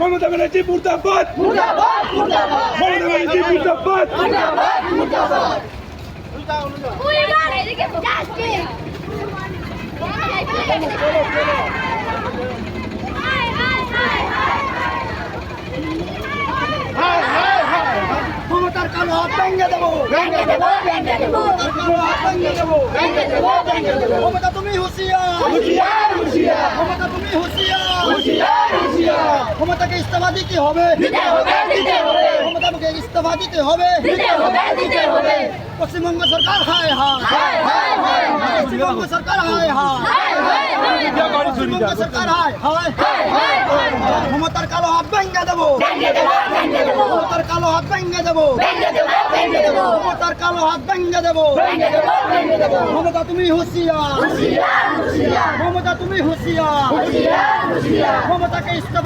মমতা ব্যানার্জি মুর্দাবাদ মমতা ব্যানার্জি মুর্দাবাদ মমতার কালো হাত ভেঙে দেবো মমতা তুমি হুঁশিয়ার মমতা তুমি হুঁশিয়ার মমতাকে ইস্তফা দিতে হবে মমতাকে ইস্তফা দিতে হবে পশ্চিমবঙ্গ সরকার হায় হায় পশ্চিমবঙ্গ সরকার হায় হায় পশ্চিমবঙ্গ সরকার হায় হায় মমতার কালো হাত ভেঙে দেবো মমতার কালো হাত ভেঙে দেবো মমতার কালো হাত ভেঙে দেবো মমতা তুমি হুঁশিয়ার মমতা তুমি হুঁশিয়ার মমতাকে ইস্তফা